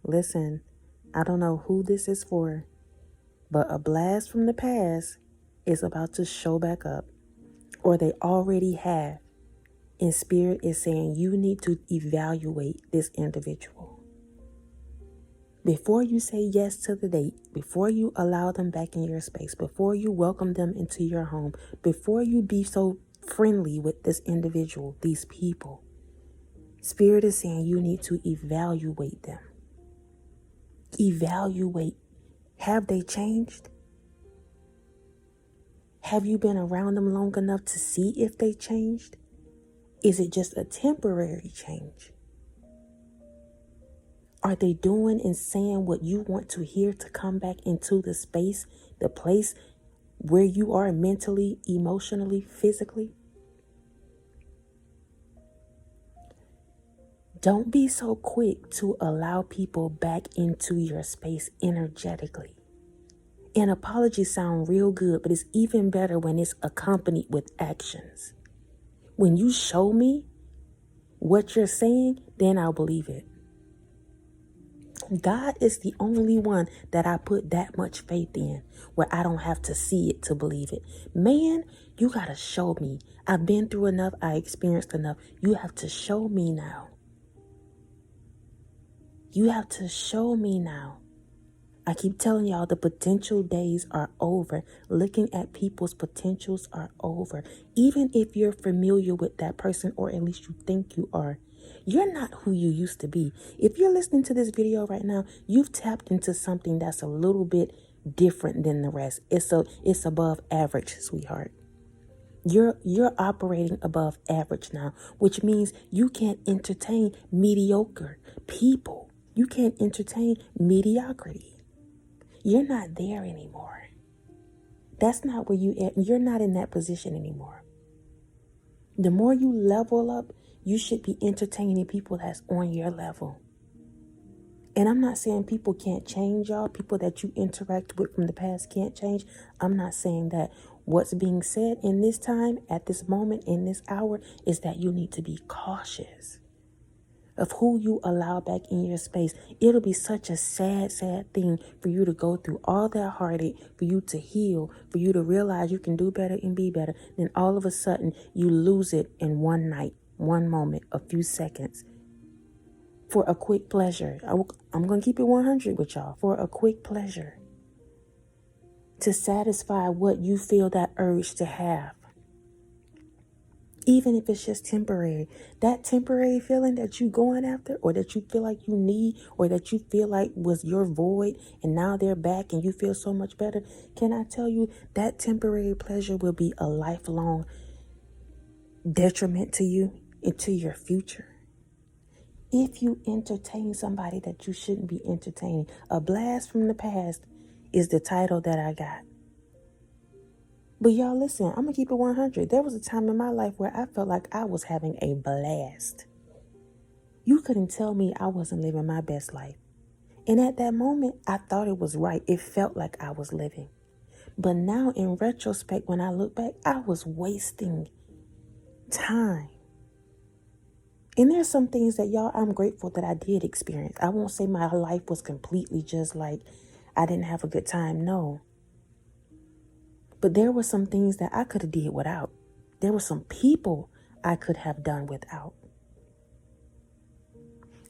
Listen, I don't know who this is for, but a blast from the past is about to show back up, or they already have. And Spirit is saying you need to evaluate this individual. Before you say yes to the date, before you allow them back in your space, before you welcome them into your home, before you be so friendly with this individual, these people, Spirit is saying you need to evaluate them. Evaluate. Have they changed? Have you been around them long enough to see if they changed? Is it just a temporary change? Are they doing and saying what you want to hear to come back into the space, the place where you are mentally, emotionally, physically? Don't be so quick to allow people back into your space energetically. And apologies sound real good, but it's even better when it's accompanied with actions. When you show me what you're saying, then I'll believe it. God is the only one that I put that much faith in, where I don't have to see it to believe it. Man, you got to show me. I've been through enough. I experienced enough. You have to show me now. You have to show me now. I keep telling y'all the potential days are over. Looking at people's potentials are over. Even if you're familiar with that person, or at least you think you are, you're not who you used to be. If you're listening to this video right now, you've tapped into something that's a little bit different than the rest. It's above average, sweetheart. You're operating above average now, which means you can't entertain mediocre people. You can't entertain mediocrity. You're not there anymore. That's not where you're not in that position anymore. The more you level up, you should be entertaining people that's on your level. And I'm not saying people can't change, y'all. People that you interact with from the past can't change. I'm not saying that. What's being said in this time, at this moment, in this hour, is that you need to be cautious of who you allow back in your space. It'll be such a sad, sad thing for you to go through all that heartache, for you to heal, for you to realize you can do better and be better. Then all of a sudden you lose it in one night, one moment, a few seconds, for a quick pleasure. I'm going to keep it 100 with y'all. For a quick pleasure, to satisfy what you feel that urge to have. Even if it's just temporary, that temporary feeling that you going after, or that you feel like you need, or that you feel like was your void, and now they're back and you feel so much better. Can I tell you that temporary pleasure will be a lifelong detriment to you and to your future? If you entertain somebody that you shouldn't be entertaining, a blast from the past is the title that I got. But y'all, listen, I'm going to keep it 100. There was a time in my life where I felt like I was having a blast. You couldn't tell me I wasn't living my best life. And at that moment, I thought it was right. It felt like I was living. But now in retrospect, when I look back, I was wasting time. And there's some things that, y'all, I'm grateful that I did experience. I won't say my life was completely just like I didn't have a good time. No. But there were some things that I could have did without. There were some people I could have done without.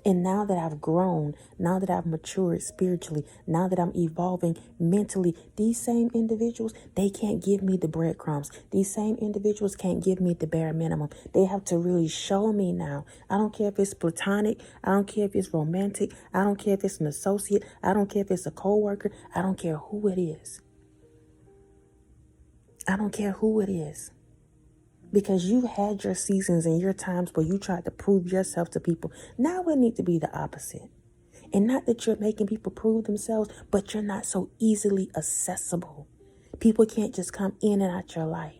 And now that I've grown, now that I've matured spiritually, now that I'm evolving mentally, these same individuals, they can't give me the breadcrumbs. These same individuals can't give me the bare minimum. They have to really show me now. I don't care if it's platonic. I don't care if it's romantic. I don't care if it's an associate. I don't care if it's a coworker. I don't care who it is. I don't care who it is. Because you had your seasons and your times where you tried to prove yourself to people. Now it needs to be the opposite. And not that you're making people prove themselves, but you're not so easily accessible. People can't just come in and out your life.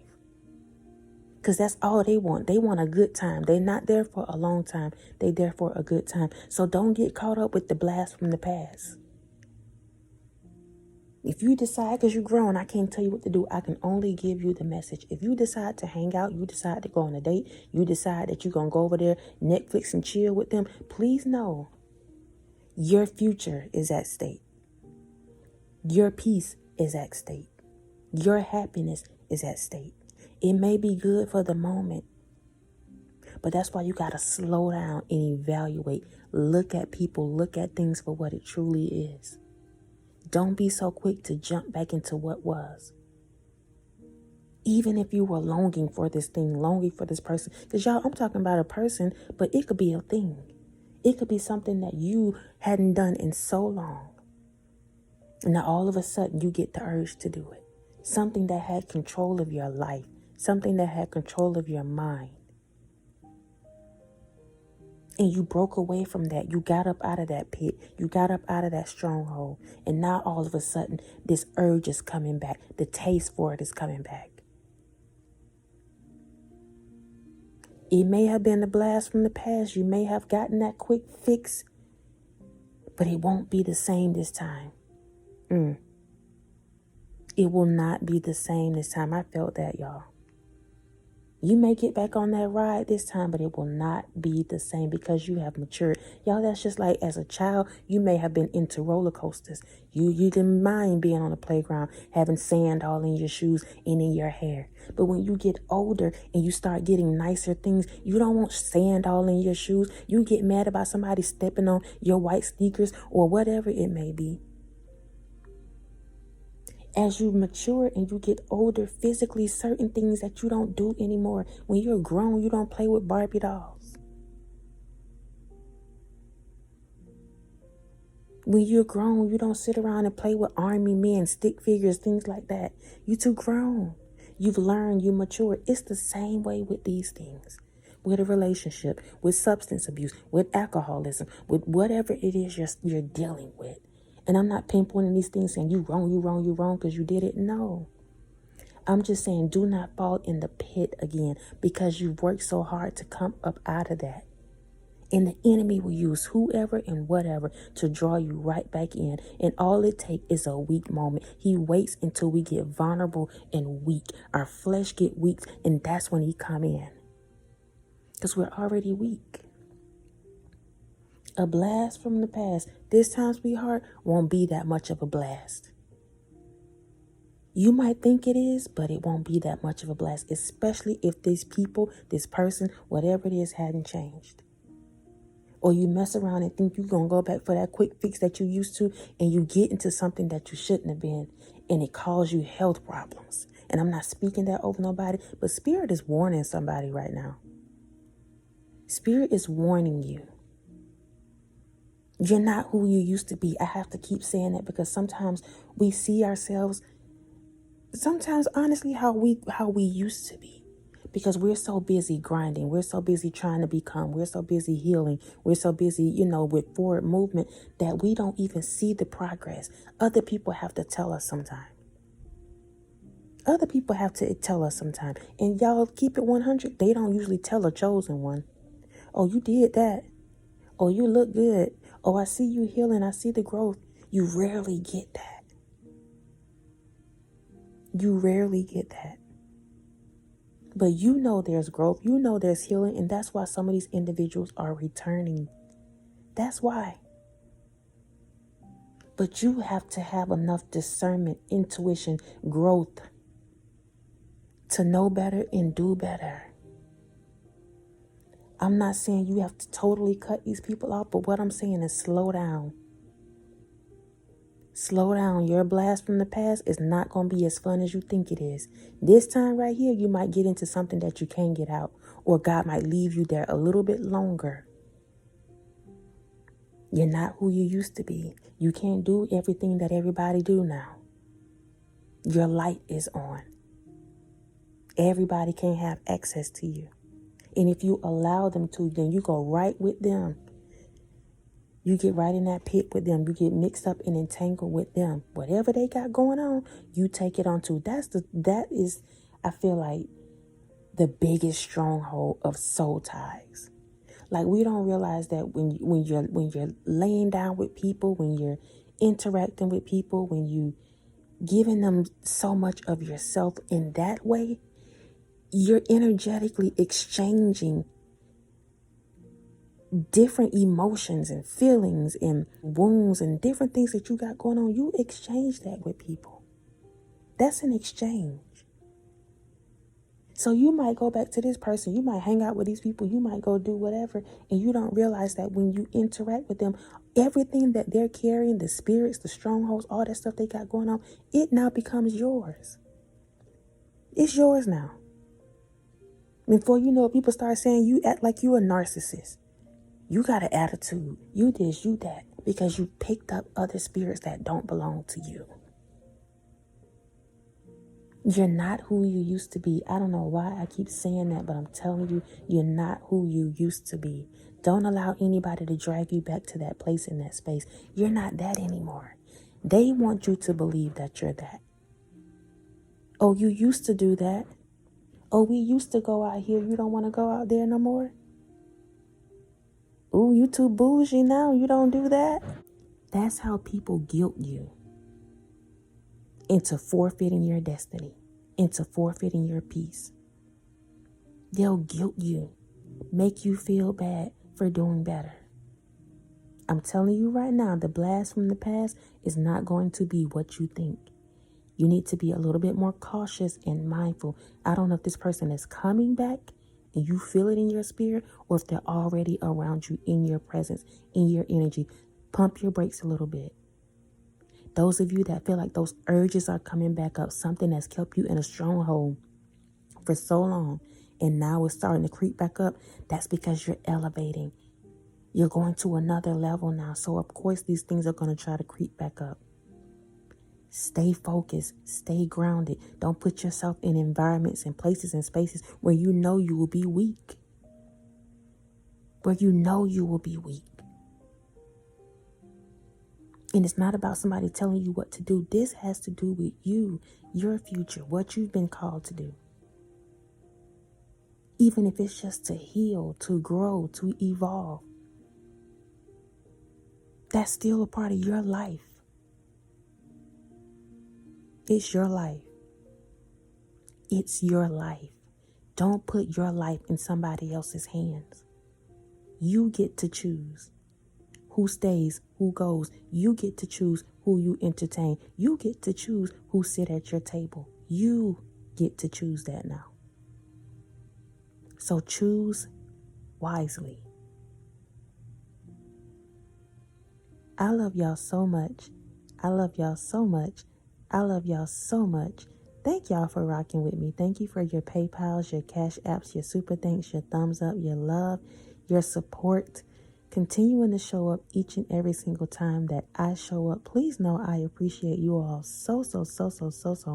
Because that's all they want. They want a good time. They're not there for a long time. They're there for a good time. So don't get caught up with the blast from the past. If you decide, because you're grown, I can't tell you what to do. I can only give you the message. If you decide to hang out, you decide to go on a date, you decide that you're going to go over there, Netflix and chill with them, please know Your future is at stake. Your peace is at stake. Your happiness is at stake. It may be good for the moment, but that's why you got to slow down and evaluate. Look at people, look at things for what it truly is. Don't be so quick to jump back into what was. Even if you were longing for this thing, longing for this person. Because y'all, I'm talking about a person, but it could be a thing. It could be something that you hadn't done in so long. And now all of a sudden you get the urge to do it. Something that had control of your life. Something that had control of your mind. And you broke away from that. You got up out of that pit. You got up out of that stronghold. And now all of a sudden this urge is coming back. The taste for it is coming back. It may have been a blast from the past. You may have gotten that quick fix. But it won't be the same this time. It will not be the same this time. I felt that, y'all. You may get back on that ride this time, but it will not be the same because you have matured. Y'all, that's just like as a child, you may have been into roller coasters. You didn't mind being on the playground, having sand all in your shoes and in your hair. But when you get older and you start getting nicer things, you don't want sand all in your shoes. You get mad about somebody stepping on your white sneakers or whatever it may be. As you mature and you get older physically, certain things that you don't do anymore. When you're grown, you don't play with Barbie dolls. When you're grown, you don't sit around and play with army men, stick figures, things like that. You too grown. You've learned, you mature. It's the same way with these things. With a relationship, with substance abuse, with alcoholism, with whatever it is you're dealing with. And I'm not pinpointing these things saying you wrong because you did it. No. I'm just saying do not fall in the pit again because you've worked so hard to come up out of that. And the enemy will use whoever and whatever to draw you right back in. And all it takes is a weak moment. He waits until we get vulnerable and weak. Our flesh get weak, and that's when he come in. Because we're already weak. A blast from the past, this time, sweetheart, won't be that much of a blast. You might think it is, but it won't be that much of a blast, especially if these people, this person, whatever it is, hadn't changed. Or you mess around and think you're going to go back for that quick fix that you used to, and you get into something that you shouldn't have been, and it causes you health problems. And I'm not speaking that over nobody, but Spirit is warning somebody right now. Spirit is warning you. You're not who you used to be. I have to keep saying that because sometimes we see ourselves, sometimes honestly, how we used to be. Because we're so busy grinding. We're so busy trying to become. We're so busy healing. We're so busy, with forward movement that we don't even see the progress. Other people have to tell us sometime. Other people have to tell us sometime. And y'all keep it 100. They don't usually tell a chosen one. Oh, you did that. Oh, you look good. Oh, I see you healing. I see the growth. You rarely get that. You rarely get that. But you know there's growth. You know there's healing. And that's why some of these individuals are returning. That's why. But you have to have enough discernment, intuition, growth to know better and do better. I'm not saying you have to totally cut these people off, but what I'm saying is slow down. Slow down. Your blast from the past is not going to be as fun as you think it is. This time right here, you might get into something that you can't get out, or God might leave you there a little bit longer. You're not who you used to be. You can't do everything that everybody do now. Your light is on. Everybody can't have access to you. And if you allow them to, then you go right with them. You get right in that pit with them. You get mixed up and entangled with them. Whatever they got going on, you take it on too. That is, I feel like, the biggest stronghold of soul ties. Like, we don't realize that when you're laying down with people, when you're interacting with people, when you giving them so much of yourself in that way, you're energetically exchanging different emotions and feelings and wounds and different things that you got going on, you exchange that with people. That's an exchange. So you might go back to this person, you might hang out with these people, you might go do whatever, and you don't realize that when you interact with them, everything that they're carrying, the spirits, the strongholds, all that stuff they got going on, it now becomes yours. It's yours now. Before you know it, people start saying you act like you a narcissist. You got an attitude. You this, you that. Because you picked up other spirits that don't belong to you. You're not who you used to be. I don't know why I keep saying that, but I'm telling you, you're not who you used to be. Don't allow anybody to drag you back to that place in that space. You're not that anymore. They want you to believe that you're that. Oh, you used to do that. Oh, we used to go out here. You don't want to go out there no more? Ooh, you too bougie now. You don't do that? That's how people guilt you into forfeiting your destiny, into forfeiting your peace. They'll guilt you, make you feel bad for doing better. I'm telling you right now, the blast from the past is not going to be what you think. You need to be a little bit more cautious and mindful. I don't know if this person is coming back and you feel it in your spirit, or if they're already around you in your presence, in your energy. Pump your brakes a little bit. Those of you that feel like those urges are coming back up, something that's kept you in a stronghold for so long, and now it's starting to creep back up, that's because you're elevating. You're going to another level now. So of course these things are going to try to creep back up. Stay focused, stay grounded. Don't put yourself in environments and places and spaces where you know you will be weak. Where you know you will be weak. And it's not about somebody telling you what to do. This has to do with you, your future, what you've been called to do. Even if it's just to heal, to grow, to evolve. That's still a part of your life. It's your life. It's your life. Don't put your life in somebody else's hands. You get to choose who stays, who goes. You get to choose who you entertain. You get to choose who sit at your table. You get to choose that now. So choose wisely. I love y'all so much. I love y'all so much. I love y'all so much. Thank y'all for rocking with me. Thank you for your PayPals, your Cash Apps, your Super Thanks, your thumbs up, your love, your support. Continuing to show up each and every single time that I show up. Please know I appreciate you all so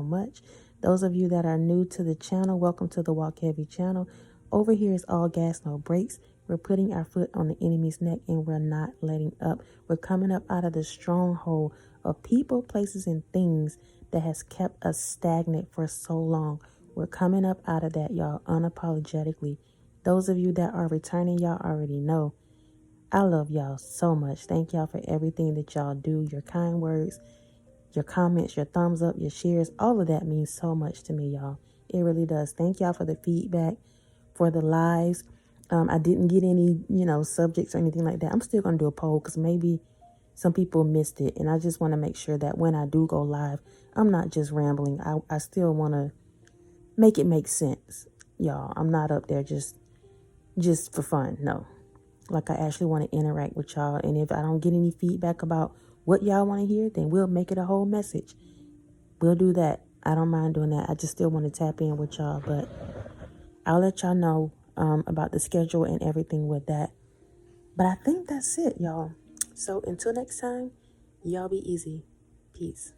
much. Those of you that are new to the channel, welcome to the Walk Heavy channel. Over here is all gas, no brakes. We're putting our foot on the enemy's neck and we're not letting up. We're coming up out of the stronghold of people, places, and things that has kept us stagnant for so long. We're coming up out of that, y'all, unapologetically. Those of you that are returning, y'all already know. I love y'all so much. Thank y'all for everything that y'all do. Your kind words, your comments, your thumbs up, your shares. All of that means so much to me, y'all. It really does. Thank y'all for the feedback, for the lives. I didn't get any, subjects or anything like that. I'm still going to do a poll because maybe some people missed it. And I just want to make sure that when I do go live, I'm not just rambling. I still want to make it make sense, y'all. I'm not up there just for fun. No. Like I actually want to interact with y'all. And if I don't get any feedback about what y'all want to hear, then we'll make it a whole message. We'll do that. I don't mind doing that. I just still want to tap in with y'all. But I'll let y'all know about the schedule and everything with that. But I think that's it, y'all. So until next time, y'all be easy. Peace.